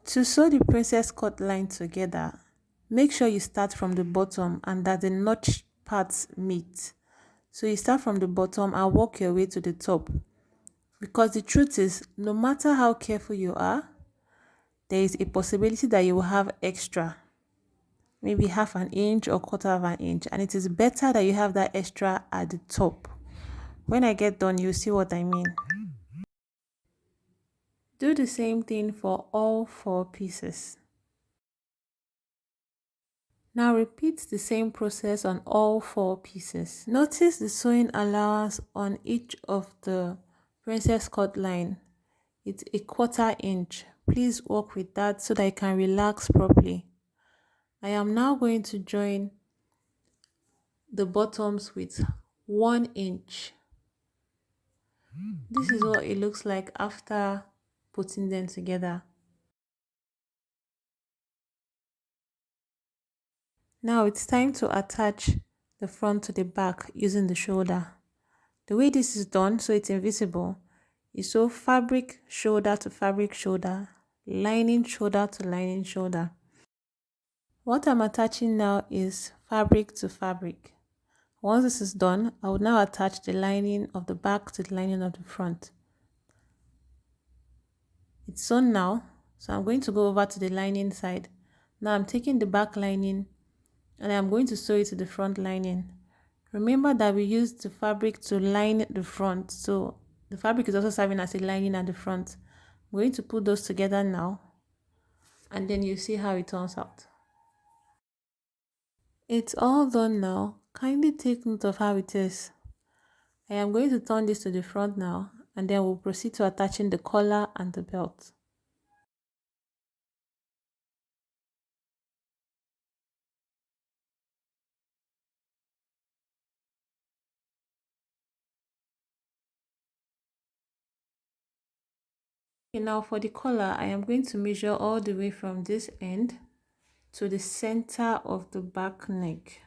To sew the princess cut line together, make sure you start from the bottom and that the notch parts meet. So you start from the bottom and work your way to the top. Because the truth is, no matter how careful you are, there is a possibility that you will have extra, maybe half an inch or quarter of an inch, and it is better that you have that extra at the top. When I get done, you'll see what I mean. Do the same thing for all four pieces. Now repeat the same process on all four pieces. Notice the sewing allowance on each of the princess cut line. It's a quarter inch. Please work with that so that you can relax properly. I am now going to join the bottoms with 1 inch. This is what it looks like after putting them together. Now it's time to attach the front to the back using the shoulder. The way this is done so it's invisible, you sew fabric shoulder to fabric shoulder, lining shoulder to lining shoulder. What I'm attaching now is fabric to fabric. Once this is done, I will now attach the lining of the back to the lining of the front. It's sewn now, so I'm going to go over to the lining side. Now I'm taking the back lining and I'm going to sew it to the front lining. Remember that we used the fabric to line the front, so the fabric is also serving as a lining at the front. I'm going to put those together now and then you see how it turns out. It's all done now. Kindly take note of how it is. I am going to turn this to the front now and then we'll proceed to attaching the collar and the belt. Okay, now for the collar, I am going to measure all the way from this end to the center of the back neck.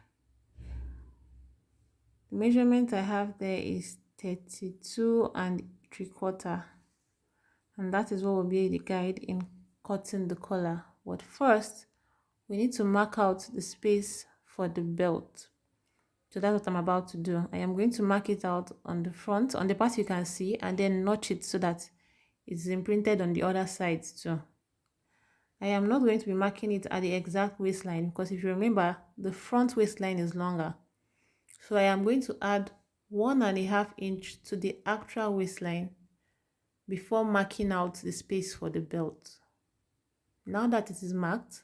The measurement I have there is 32 and 3/4, and that is what will be the guide in cutting the collar. But first, we need to mark out the space for the belt. So that's what I'm about to do. I am going to mark it out on the front, on the part you can see, and then notch it so that it's imprinted on the other sides too. I am not going to be marking it at the exact waistline because if you remember, the front waistline is longer. So I am going to add 1.5 inch to the actual waistline before marking out the space for the belt. Now that it is marked,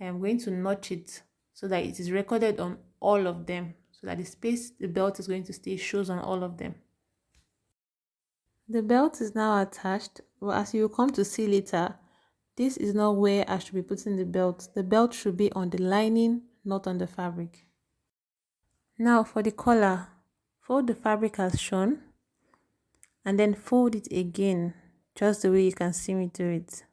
I am going to notch it so that it is recorded on all of them, so that the space the belt is going to stay shows on all of them. The belt is now attached, but as you will come to see later, this is not where I should be putting the belt. The belt should be on the lining, not on the fabric. Now for the collar, fold the fabric as shown and then fold it again, just the way you can see me do it.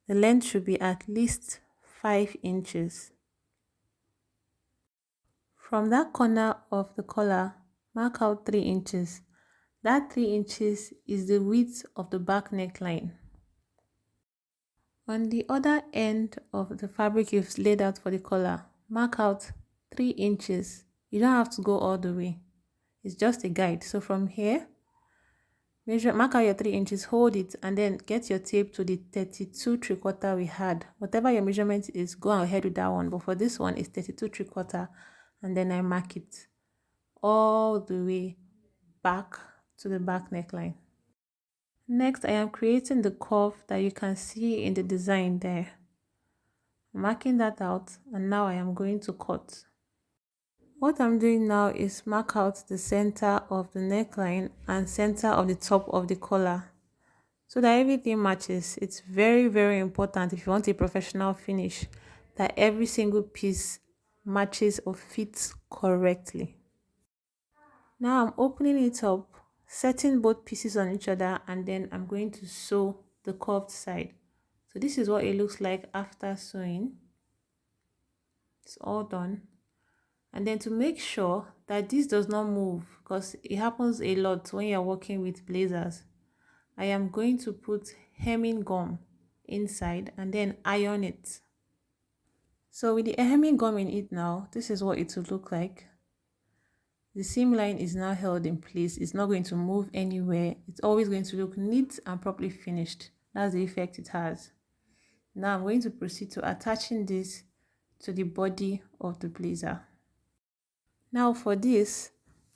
The length should be at least 5 inches. From that corner of the collar, mark out 3 inches. That 3 inches is the width of the back neckline. On the other end of the fabric you've laid out for the collar, mark out 3 inches. You don't have to go all the way. It's just a guide. So from here, mark out your 3 inches, hold it, and then get your tape to the 32 3/4 we had. Whatever your measurement is, go ahead with that one. But for this one, it's 32 3/4, and then I mark it all the way back to the back neckline. Next, I am creating the curve that you can see in the design there. I'm marking that out, and now I am going to cut. What I'm doing now is mark out the center of the neckline and center of the top of the collar so that everything matches. It's very, very important if you want a professional finish that every single piece matches or fits correctly. Now I'm opening it up, setting both pieces on each other, and then I'm going to sew the curved side. So this is what it looks like after sewing. It's all done. And then to make sure that this does not move, because it happens a lot when you're working with blazers, I am going to put hemming gum inside and then iron it. So with the hemming gum in it now, this is what it will look like. The seam line is now held in place. It's not going to move anywhere. It's always going to look neat and properly finished. That's the effect it has. Now I'm going to proceed to attaching this to the body of the blazer. Now for this,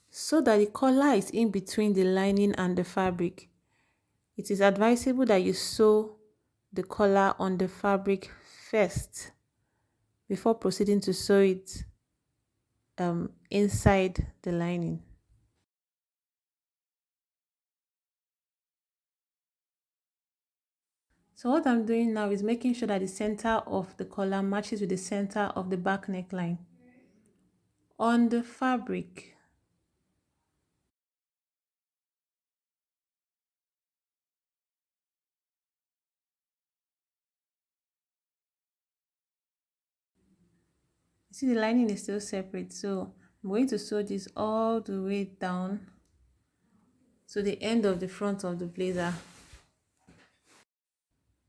so that the collar is in between the lining and the fabric, it is advisable that you sew the collar on the fabric first before proceeding to sew it inside the lining. So what I'm doing now is making sure that the center of the collar matches with the center of the back neckline on the fabric. You see the lining is still separate, so I'm going to sew this all the way down to the end of the front of the blazer,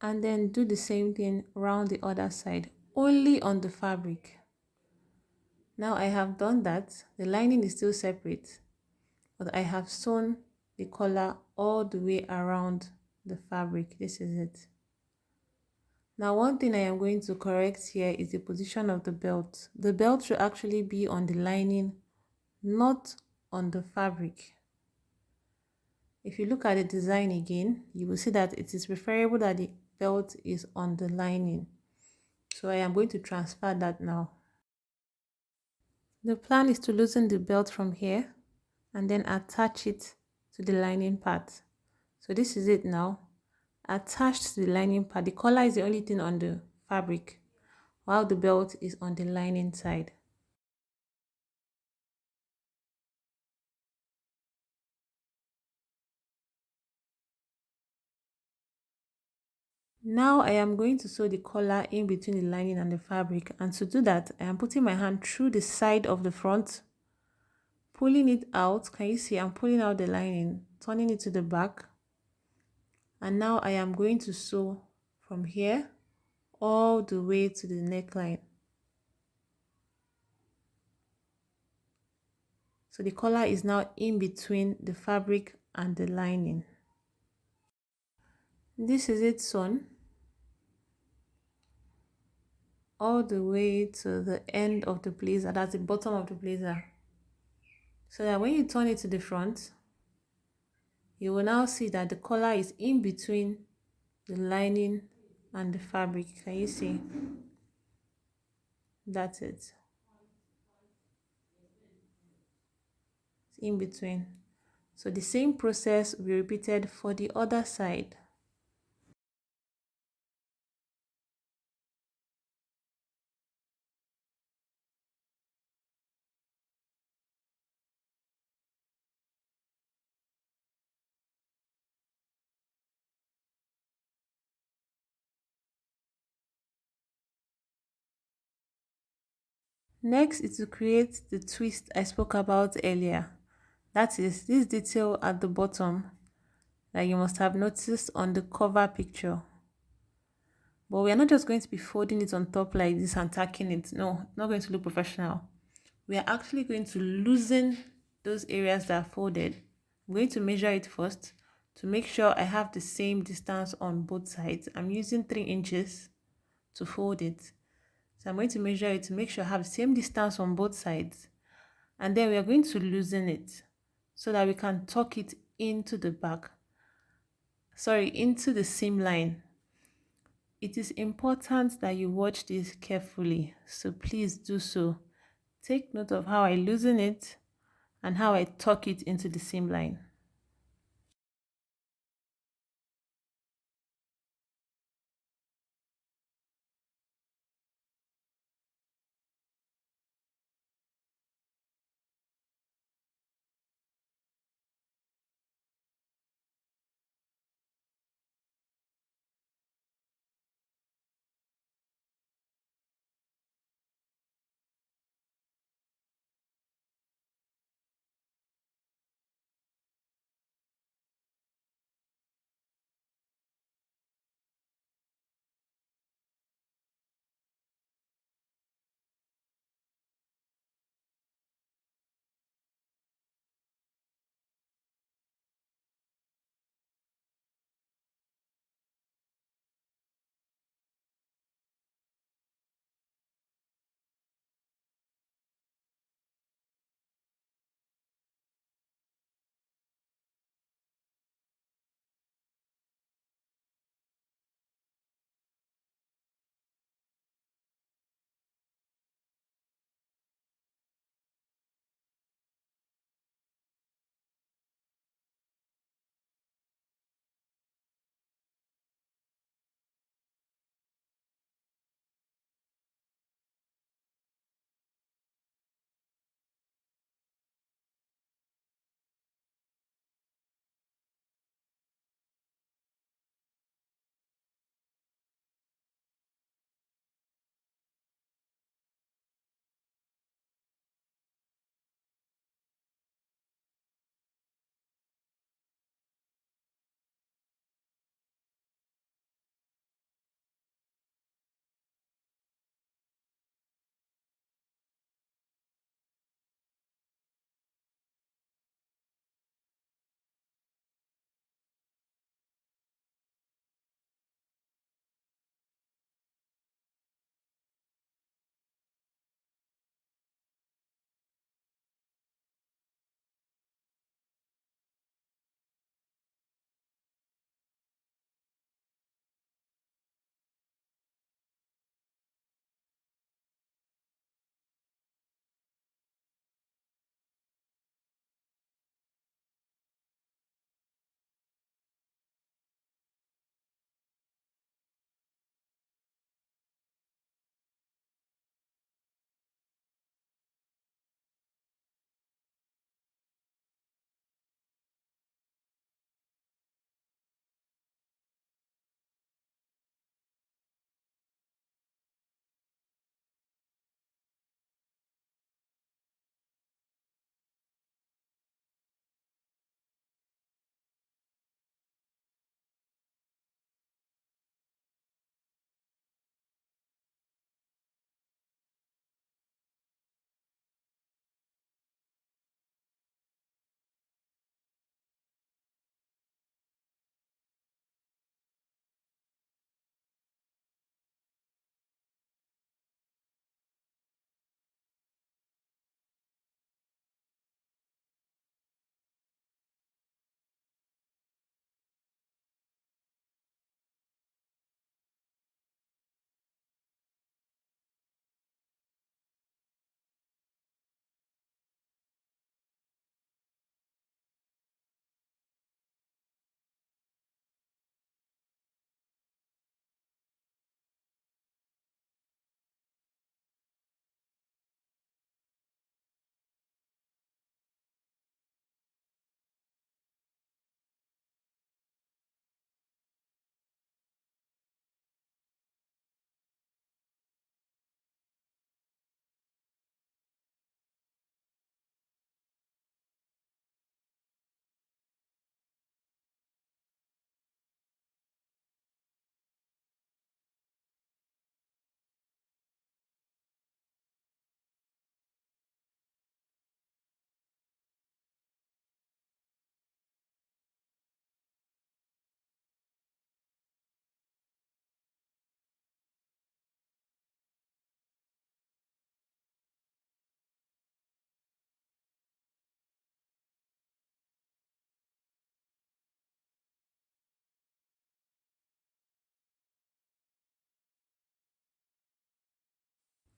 and then do the same thing around the other side, only on the fabric. Now I have done that. The lining is still separate, but I have sewn the collar all the way around the fabric. This is it. Now one thing I am going to correct here is the position of the belt. The belt should actually be on the lining, not on the fabric. If you look at the design again, you will see that it is preferable that the belt is on the lining. So I am going to transfer that now. The plan is to loosen the belt from here and then attach it to the lining part. So this is it now. Attached to the lining part. The collar is the only thing on the fabric, while the belt is on the lining side. Now I am going to sew the collar in between the lining and the fabric, and to do that I am putting my hand through the side of the front, pulling it out. Can you see I'm pulling out the lining, turning it to the back, and now I am going to sew from here all the way to the neckline. So the collar is now in between the fabric and the lining. This is it sewn all the way to the end of the blazer, that's the bottom of the blazer, so that when you turn it to the front, you will now see that the collar is in between the lining and the fabric. Can you see? That's it. It's in between. So the same process will be repeated for the other side. Next is to create the twist I spoke about earlier. That is this detail at the bottom that you must have noticed on the cover picture. But we are not just going to be folding it on top like this and tacking it. No, not going to look professional. We are actually going to loosen those areas that are folded. I'm going to measure it first to make sure I have the same distance on both sides. I'm using 3 inches to fold it. So I'm going to measure it to make sure I have the same distance on both sides. And then we are going to loosen it so that we can tuck it into the back. Sorry, into the seam line. It is important that you watch this carefully, so please do so. Take note of how I loosen it and how I tuck it into the seam line.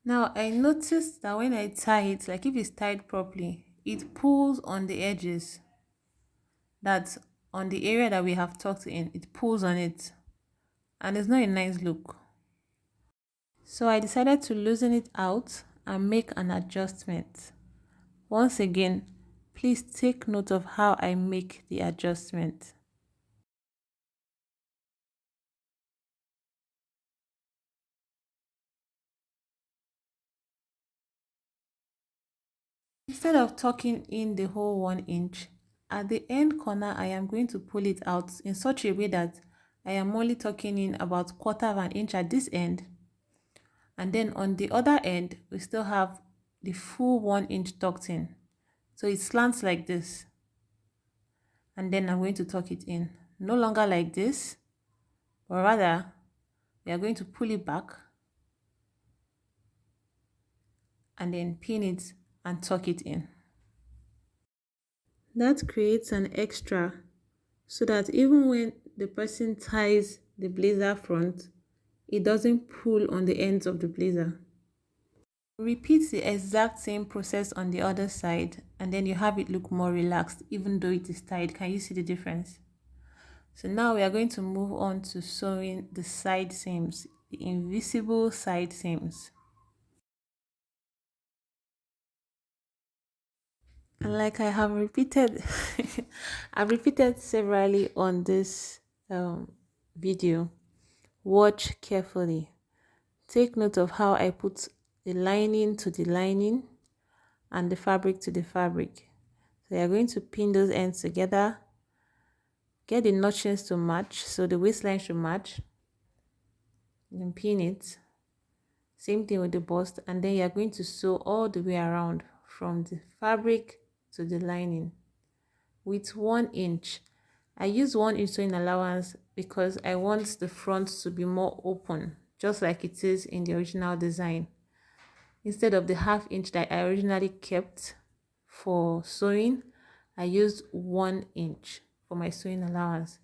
Now I noticed that when I tie it, like if it's tied properly, it pulls on the edges. That's on the area that we have tucked in, it pulls on it, and it's not a nice look. So I decided to loosen it out and make an adjustment. Once again, please take note of how I make the adjustment. Instead of tucking in the whole 1 inch, at the end corner I am going to pull it out in such a way that I am only tucking in about 1/4 inch at this end, and then on the other end we still have the full 1 inch tucked in. So it slants like this, and then I'm going to tuck it in. No longer like this, but rather we are going to pull it back and then pin it and tuck it in. That creates an extra so that even when the person ties the blazer front, it doesn't pull on the ends of the blazer. Repeat the exact same process on the other side, and then you have it look more relaxed even though it is tied. Can you see the difference? So now we are going to move on to sewing the side seams, the invisible side seams. And like I have repeated, I've repeated severally on this video, watch carefully. Take note of how I put the lining to the lining and the fabric to the fabric. So you're going to pin those ends together, get the notches to match, so the waistline should match, then pin it. Same thing with the bust, and then you're going to sew all the way around from the fabric to the lining with 1 inch. I use 1 inch sewing allowance because I want the front to be more open, just like it is in the original design. Instead of the 1/2 inch that I originally kept for sewing, I used 1 inch for my sewing allowance.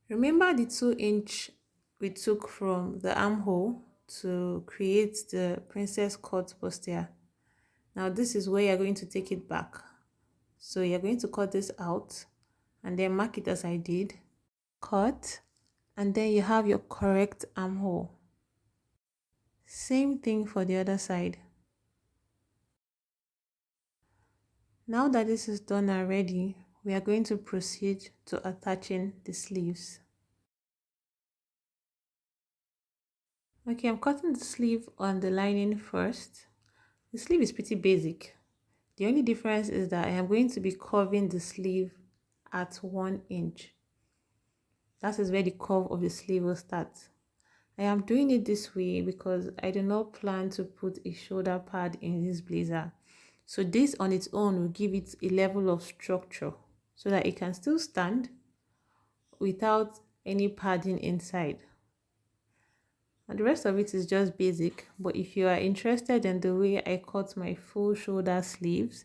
Remember the 2 inch we took from the armhole to create the princess cut bustier. Now this is where you're going to take it back. So you're going to cut this out and then mark it as I did. Cut, and then you have your correct armhole. Same thing for the other side. Now that this is done already, we are going to proceed to attaching the sleeves. Okay, I'm cutting the sleeve on the lining first. The sleeve is pretty basic. The only difference is that I am going to be curving the sleeve at 1 inch. That is where the curve of the sleeve will start. I am doing it this way because I do not plan to put a shoulder pad in this blazer. So this on its own will give it a level of structure so that it can still stand without any padding inside. And the rest of it is just basic, but if you are interested in the way I cut my full shoulder sleeves,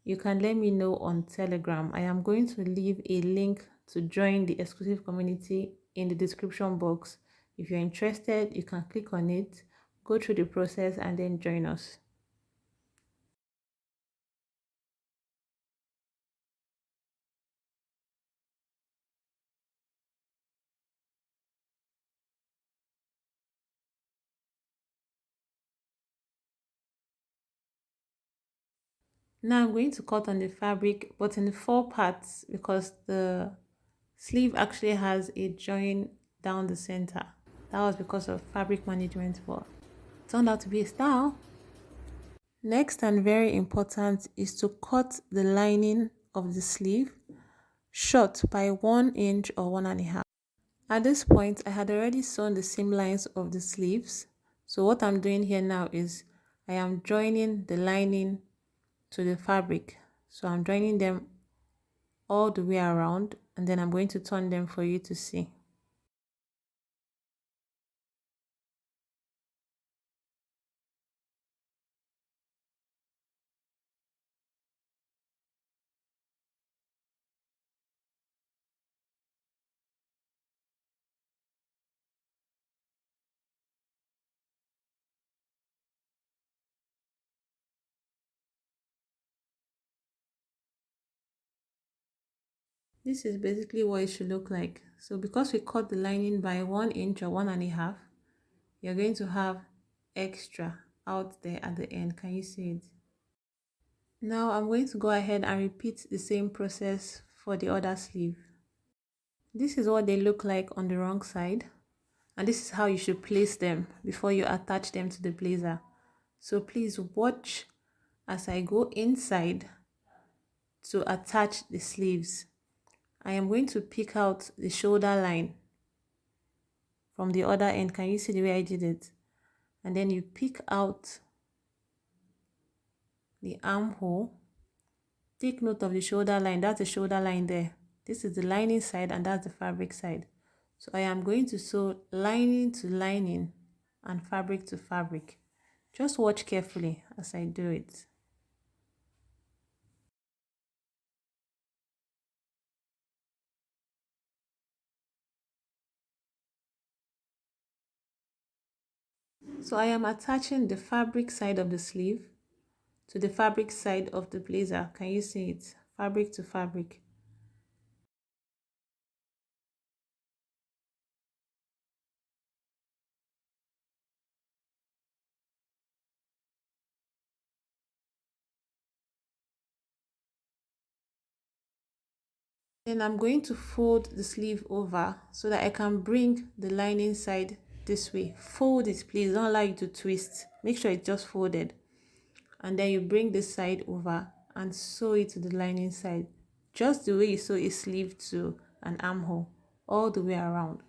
you can let me know on Telegram. I am going to leave a link to join the exclusive community in the description box. If you're interested, you can click on it, go through the process, and then join us. Now I'm going to cut on the fabric, but in the 4 parts because the sleeve actually has a join down the center. That was because of fabric management, but turned out to be a style. Next and very important is to cut the lining of the sleeve short by 1 inch or 1.5. At this point, I had already sewn the seam lines of the sleeves. So what I'm doing here now is I am joining the lining to the fabric. So I'm joining them all the way around, and then I'm going to turn them for you to see. This is basically what it should look like. So because we cut the lining by 1 inch or 1.5, you're going to have extra out there at the end. Can you see it? Now I'm going to go ahead and repeat the same process for the other sleeve. This is what they look like on the wrong side, and this is how you should place them before you attach them to the blazer. So please watch as I go inside to attach the sleeves. I am going to pick out the shoulder line from the other end. Can you see the way I did it? And then you pick out the armhole. Take note of the shoulder line. That's the shoulder line there. This is the lining side and that's the fabric side. So I am going to sew lining to lining and fabric to fabric. Just watch carefully as I do it. So I am attaching the fabric side of the sleeve to the fabric side of the blazer. Can you see it? Fabric to fabric. Then I'm going to fold the sleeve over so that I can bring the lining side this way. Fold it, please. Don't allow it to twist. Make sure it's just folded. And then you bring this side over and sew it to the lining side. Just the way you sew a sleeve to an armhole, all the way around.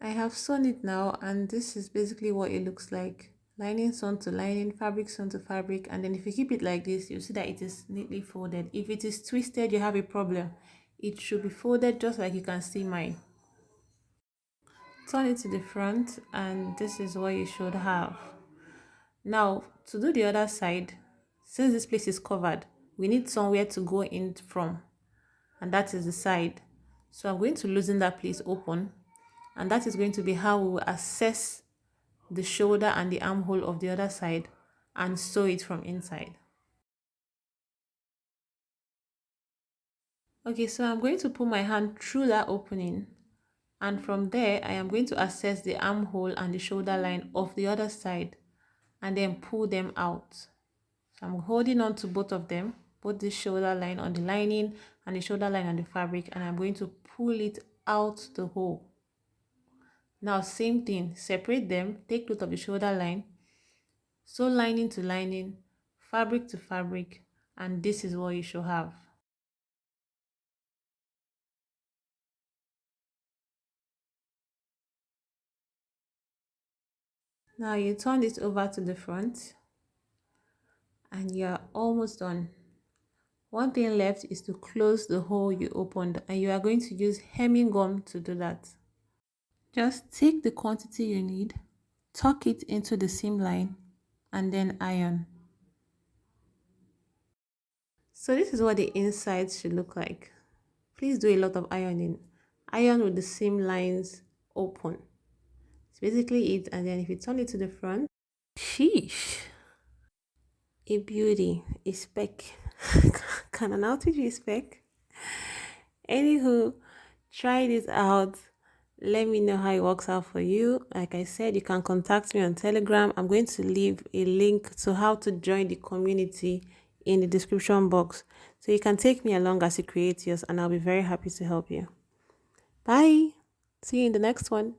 I have sewn it now, and this is basically what it looks like. Lining sewn to lining, fabric sewn to fabric, and then if you keep it like this, you'll see that it is neatly folded. If it is twisted, you have a problem. It should be folded just like you can see mine. Turn it to the front, and this is what you should have. Now, to do the other side, since this place is covered, we need somewhere to go in from, and that is the side. So I'm going to loosen that place open, and that is going to be how we will assess the shoulder and the armhole of the other side and sew it from inside. Okay, so I'm going to put my hand through that opening, and from there I am going to assess the armhole and the shoulder line of the other side and then pull them out. So I'm holding on to both of them, both the shoulder line on the lining and the shoulder line on the fabric, and I'm going to pull it out the hole. Now same thing, separate them, take note of the shoulder line, sew lining to lining, fabric to fabric, and this is what you should have. Now you turn it over to the front and you're almost done. One thing left is to close the hole you opened, and you are going to use hemming gum to do that. Just take the quantity you need, tuck it into the seam line, and then iron. So this is what the inside should look like. Please do a lot of ironing. Iron with the seam lines open. It's basically it, and then if you turn it to the front, sheesh, a beauty, a speck. Can an outfit be a speck? Anywho, try this out. Let me know how it works out for you. Like I said, you can contact me on Telegram. I'm going to leave a link to how to join the community in the description box, so you can take me along as you create yours, and I'll be very happy to help you. Bye. See you in the next one.